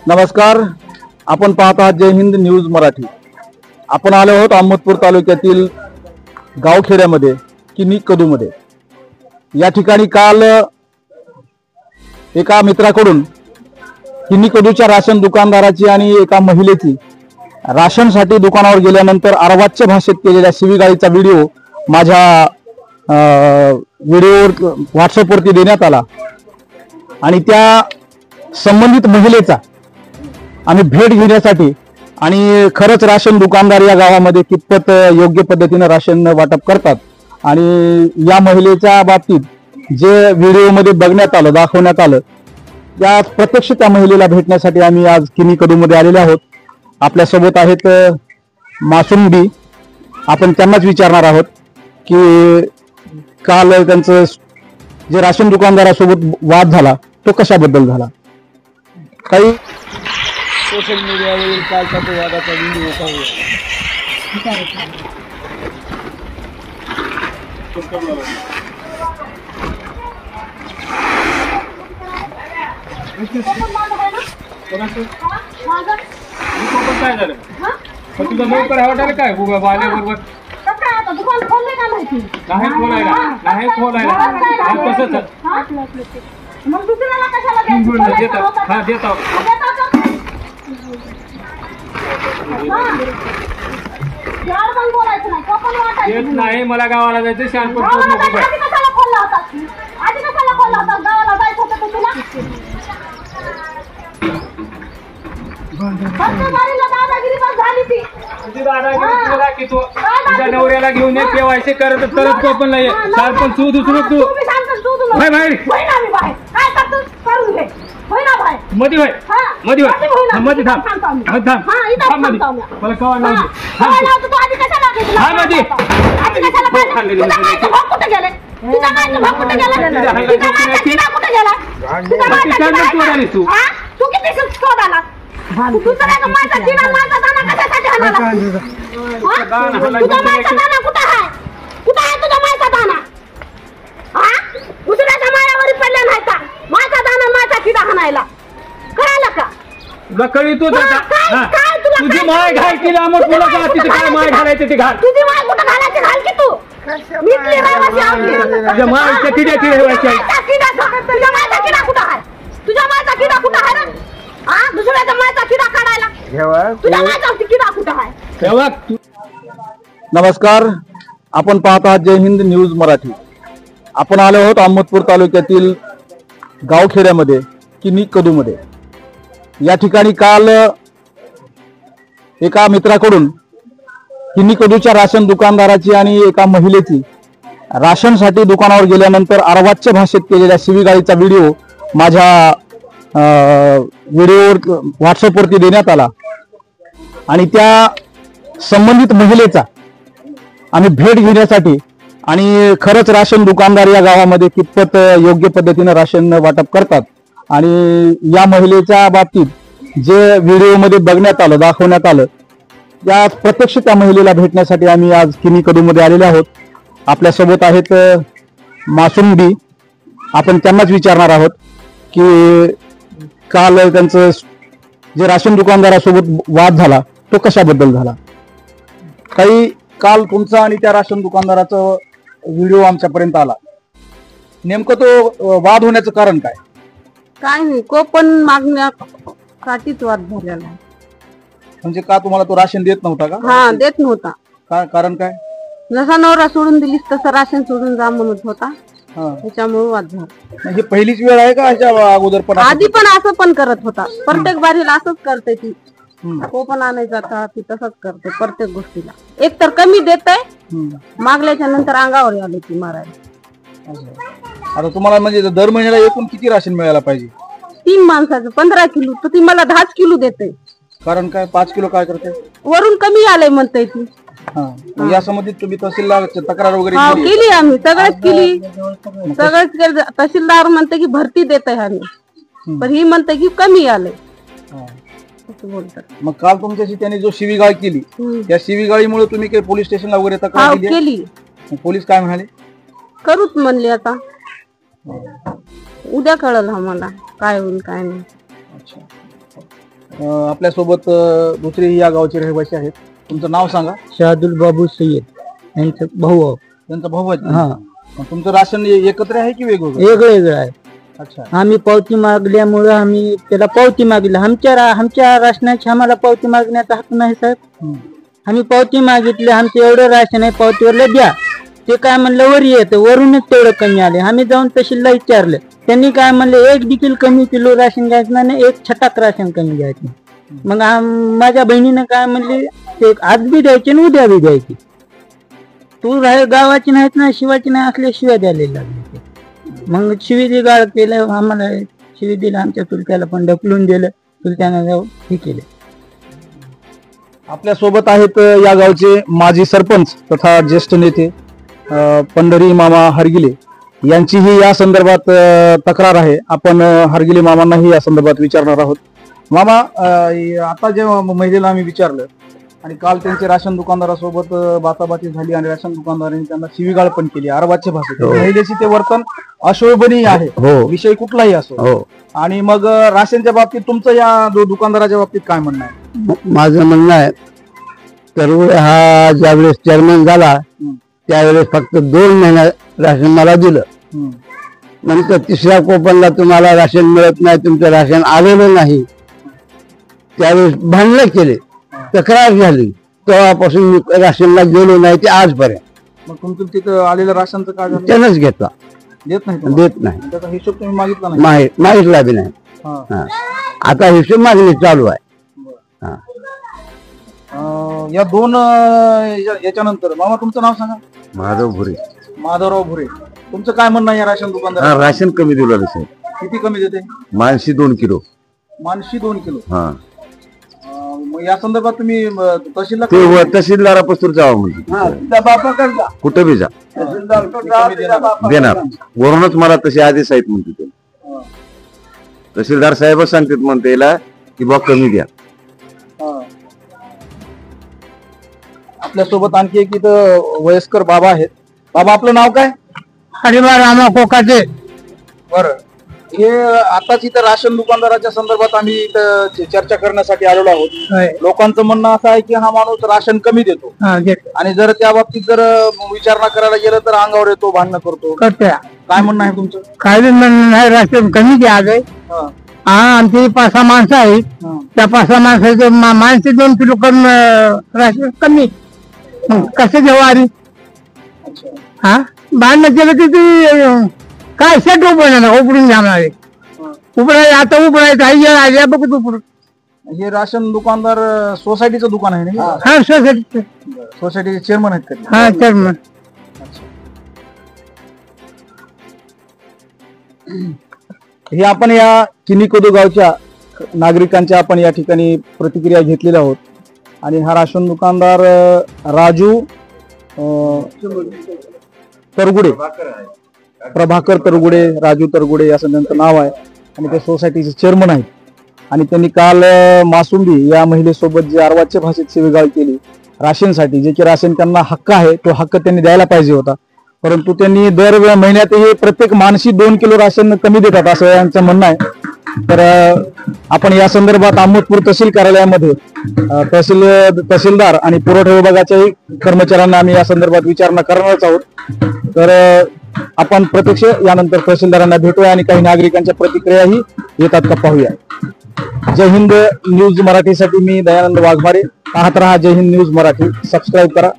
नमस्कार, आपण पाहत आहात जय हिंद न्यूज मराठी। आपण आलो आहोत अहमदपूर तालुक्यातील गावखेड्यामध्ये किनी कदूमध्ये। या ठिकाणी काल एका मित्राकडून किनी कदूच्या राशन दुकानदाराची आणि एका महिलेची राशनसाठी दुकानावर गेल्यानंतर अर्वाच्य भाषेत केलेल्या शिवीगाळीचा व्हिडिओ माझ्या व्हिडिओवर व्हॉट्सअपवरती देण्यात आला आणि त्या संबंधित महिलेचा आम्ही भेट घेण्यासाठी आणि खरंच राशन दुकानदार या गावामध्ये कितपत योग्य पद्धतीने राशन वाटप करतात आणि या महिलेच्या बाबतीत जे व्हिडिओमध्ये बघण्यात आलं, दाखवण्यात आलं, त्या प्रत्यक्ष त्या महिलेला भेटण्यासाठी आम्ही आज किनी कदूमध्ये आलेले आहोत। आपल्यासोबत आहेत मासूम बी। आपण त्यांनाच विचारणार आहोत की काल त्यांचं जे राशन दुकानदारासोबत वाद झाला तो कशाबद्दल झाला। काही सोशल मीडियावरील कालचा तो वादाचा व्हिडिओ पाहूया। काय झालं? तुझा नोकर हवाटाला काय उभा बाल्याबरोबर दुकान खोलले का माहिती नाही खोलायला तसंच मग दुसऱ्याला कशाला द्यायचं? हा देतो यार पण बोलायचं नाही, कोण वाटायचं देत नाही। मला गावाला जायचं शहाणपण गावाला करू नको जायचं, आधी कशाला खोलला होता? आधी कशाला खोलला होता? गावाला जायचं होतं तर तुला फक्त मारीला दादागिरी बस झाली ती। तुझी दादागिरी तुला की तू तुझ्या नवऱ्याला घेऊन ये केवायसी करत तो पण नाही सरपंच तू दुसरं तू तुम्ही सांगतोस तू तुला होय बाहेर होय ना मी बाहेर काय करतोस करून घे होय ना बाहेर मध्ये होय मध्ये होय मध्ये थांब थांब हा इथं थांब मध्ये थांबतो मला कवा नाही तू आधी कशाला घेतला? हा मध्ये आधी कशाला पाहिजे? तुझा मायचा भाग कुठे गेले? तुझा मायचा भाग कुठे गेला? तुझा मायचा किडा कुठे गेला? तुझा मायचा किडा आहे? हा? तू किती शोध आला? तुझा मायचा किडा माझा दाना कशासाठी आणाला? तुझा मायचा दाना कुठे आहे? कुठे आहे तुझा मायचा दाना? हा? दुसऱ्याच्या मायावरी पडल्या नाही का? माझा दाना माझा किडा हाणायला कळालं का? लकडी तो तुझी माय घाल केली मग तुला का तिथे काय माय घालायचं ते घाल। तुझी माय कुठं घालायची घाल की तू मिटली रहिवासी आपली। तुझ्या मायच्या किड्याची रहिवासी तुझ्या मायचा किडा कुठं आहे? तुझ्या मायचा किडा कुठं आहे रे? हा? दुसऱ्याच्या मायचा किडा काढायला तुझ्या मायचा किडा कुठं आहे? तेव्हा नमस्कार, आपण पाहत आहात जय हिंद न्यूज मराठी। आपण आलो आहोत अहमदपूर तालुक्यातील गावखेड्यामध्ये किनी कदूमध्ये। या ठिकाणी काल एका मित्राकडून किनी कदूच्या राशन दुकानदाराची आणि एका महिलेची राशनसाठी दुकानावर गेल्यानंतर अर्वाच्य भाषेत केलेल्या शिवीगाळीचा व्हिडिओ माझ्या व्हिडिओवर व्हॉट्सअपवरती देण्यात आला आणि त्या संबंधित महिलेचा आम्ही भेट घेण्यासाठी आणि खरंच राशन दुकानदार या गावामध्ये कितपत योग्य पद्धतीने राशन वाटप करतात आणि या महिलेच्या बाबतीत जे व्हिडिओमध्ये बघण्यात आलं, दाखवण्यात आलं, त्या प्रत्यक्ष त्या महिलेला भेटण्यासाठी आम्ही आज किनी कदूमध्ये आलेले आहोत। आपल्यासोबत आहेत मासूम बी। आपण त्यांनाच विचारणार आहोत की काल त्यांचं जे राशन दुकानदारासोबत वाद झाला तो कशाबद्दल झाला। काही काल तुमचा आणि त्या राशन दुकानदाराचा व्हिडिओ आमच्यापर्यंत आला, नेमकं तो वाद होण्याचं कारण काय? काय नाही, कोपन मागण्यासाठीच वाद झालेला आहे। म्हणजे का तुम्हाला तो राशन देत नव्हता का? हा, देत नव्हता। काय कारण काय? जसा नवरा सोडून दिलीस तसं राशन सोडून जा म्हणत होता, त्याच्यामुळे वाद झाला। म्हणजे पहिलीच वेळ आहे का ह्याच्या अगोदर पण? आधी पण असं पण करत होता, प्रत्येक बारीला असंच करते ती। कोपन आणायचं जाता ती तसंच करते प्रत्येक गोष्टीला। एक तर कमी देत आहे, मागल्याच्या नंतर अंगावर आले ती मारायला। आता तुम्हाला म्हणजे दर महिन्याला एकूण किती राशन मिळायला पाहिजे? 3 माणसाचं 15 किलो, तर ती मला 10 किलो देते। कारण काय 5 किलो काय करते? वरून कमी आलंय म्हणते ती। या संबंधित तुम्ही तहसीलदार तक्रार वगैरे केली आम्ही, सगळंच केली। तहसीलदार म्हणते की भरती देत आहे आम्ही, पण ही म्हणते की कमी आले बोलतात। मग काल तुमच्याशी त्यांनी जो शिवीगाळ केली त्या शिवीगाळीमुळे तुम्ही काही पोलीस स्टेशनला वगैरे तक्रार केली? पोलीस काय म्हणाले? करूच म्हणले, आता उद्या कळलं आम्हाला काय होईल काय नाही। अच्छा, आपल्यासोबत दुसरे या गावचे रहिवासी आहेत. तुमचं नाव सांगा. शहादुल बाबू सय्यद यांचा भाऊ. त्यांचा भाऊ आहे. हा, मग तुमचं राशन एकत्र आहे की वेगवेगळं? वेगळं वेगळं आहे. अच्छा. आम्ही पावती मागल्यामुळं आम्ही त्याला पावती मागितली. आमच्या राशनाची आम्हाला पावती मागण्याचा हक्क नाही साहेब. आम्ही पावती मागितली, आमचं एवढं राशन आहे पावतीवरला द्या. ते काय म्हणलं वर येतं, वरूनच तेवढं कमी आले. आम्ही जाऊन तहसीलला विचारलं, त्यांनी काय म्हणले एक देखील कमी किलो राशन घ्यायचं नाही, एक छटाक राशन कमी घ्यायचं. मग माझ्या बहिणीनं काय म्हणले, ते आज बी द्यायचे आणि उद्या बी द्यायची. तू गावाची नाहीत ना शिवाची नाही असल्या शिव्या द्यायला लागले. मग शिवी गाळ केलं, आम्हाला शिवी दिलं, आमच्या चुलत्याला पण ढकलून दिलं. चुलत्यानं जाऊन हे केलं. आपल्या सोबत आहेत या गावचे माजी सरपंच तथा ज्येष्ठ नेते पंढरी मामा हरगिले. यांचीही या संदर्भात तक्रार आहे. आपण हरगिले मामांनाही या संदर्भात विचारणार आहोत. मामा, आता जेव्हा महिलेला आम्ही विचारलं आणि काल त्यांचे राशन दुकानदारासोबत बाताबाती झाली आणि राशन दुकानदारांनी त्यांना शिवीगाळ पण केली आरवाच्या भाषेत. महिलेचे ते वर्तन अशोभनीय आहे, विषय कुठलाही असो. आणि मग राशनच्या बाबतीत तुमचं या दुकानदाराच्या बाबतीत काय म्हणणं आहे? माझं म्हणणं आहे, तर हा ज्यावेळेस चेअरमन झाला त्यावेळेस फक्त 2 महिना राशन मला दिलं. नंतर 3ऱ्या कोपनला तुम्हाला राशन मिळत नाही, तुमचं राशन आलेलं नाही. त्यावेळेस भांडणं केले, तक्रार झाली, तेव्हापासून मी राशनला गेलो नाही ते आजपर्यंत. मग तुमचं तिथं आलेलं राशनचं काय झालं? त्यानंच घेतला. देत नाही तुम्हाला? देत नाही, त्याचा हिशोब तुम्ही मागितला नाही? मागितला बी नाही. हा. आता हिशोब मागणी चालू आहे. हा. या 2 याच्यानंतर मामा तुमचं नाव सांगा. माधव भुरे. माधवराव भुरे, तुमचं काय म्हणणं आहे या राशन दुकानदार? राशन कमी दिलं साहेब. किती कमी देते? मानशी 2 किलो. मानशी 2 किलो. हा, मग या संदर्भात तुम्ही तहसीलला ते तहसीलदारापासून जावं म्हणते. कुठं बी जा देणार. वरूनच मला तसे आदेश आहेत म्हणते ते. तहसीलदार साहेबच सांगतात म्हणते याला की बा कमी द्या. आपल्यासोबत आणखी एक इथं वयस्कर बाबा आहेत. बाबा, आपलं नाव काय? हरिबा रामा कोकाटे. बरं, हे आताच इथं राशन दुकानदाराच्या संदर्भात आम्ही इथं चर्चा करण्यासाठी आलेलो आहोत. लोकांचं म्हणणं असं आहे की हा माणूस राशन कमी देतो आणि जर त्या बाबतीत जर विचारणा करायला गेलं तर अंगावर येतो, भांडणं करतो. काय म्हणणं आहे तुमचं? काय म्हणणं नाही, राशन कमी द्या. आमची 5-6 माणसं आहेत, त्या 5-6 माणसाचे माणसे 2 किलो राशन कमी. कसं घेऊ आधी? हा, भांडणं केलं की ती काय सेट उघडून जाणार. उघडाय आता उघडायचं बघ उघडून. हे राशन दुकानदार सोसायटीचं दुकान आहे ना? हा, सोसायटी. सोसायटीचे चेअरमन आहेत का? हा, चेअरमन. हे आपण या किनीकोदू गावच्या नागरिकांच्या आपण या ठिकाणी प्रतिक्रिया घेतलेल्या आहोत. आणि हा राशन दुकानदार राजू तरगुडे, प्रभाकर तरगुडे, राजू तरगुडे असं त्यांचं नाव आहे आणि ते सोसायटीचे चेअरमन आहेत. आणि त्यांनी काल मासुंबी या महिलेसोबत जी आरवाच्या भाषेत शिवीगाळ केली राशनसाठी, जे की राशन त्यांना हक्क आहे तो हक्क त्यांनी द्यायला पाहिजे होता, परंतु त्यांनी दर महिन्यातही प्रत्येक माणशी 2 किलो राशन कमी देतात असं यांचं म्हणणं आहे. तर आपण या संदर्भात अहमदपूर तहसील कार्यालयामध्ये तहसीलदार आणि पुरवठा विभागाच्याही कर्मचाऱ्यांना आम्ही या संदर्भात विचारणा करणारच आहोत. तर आपण प्रत्यक्ष यानंतर तहसीलदारांना भेटूया आणि काही नागरिकांच्या प्रतिक्रियाही येतात का पाहूया. जय हिंद न्यूज मराठीसाठी मी दयानंद वाघमारे. पाहत रहा जय हिंद न्यूज मराठी. सबस्क्राईब करा.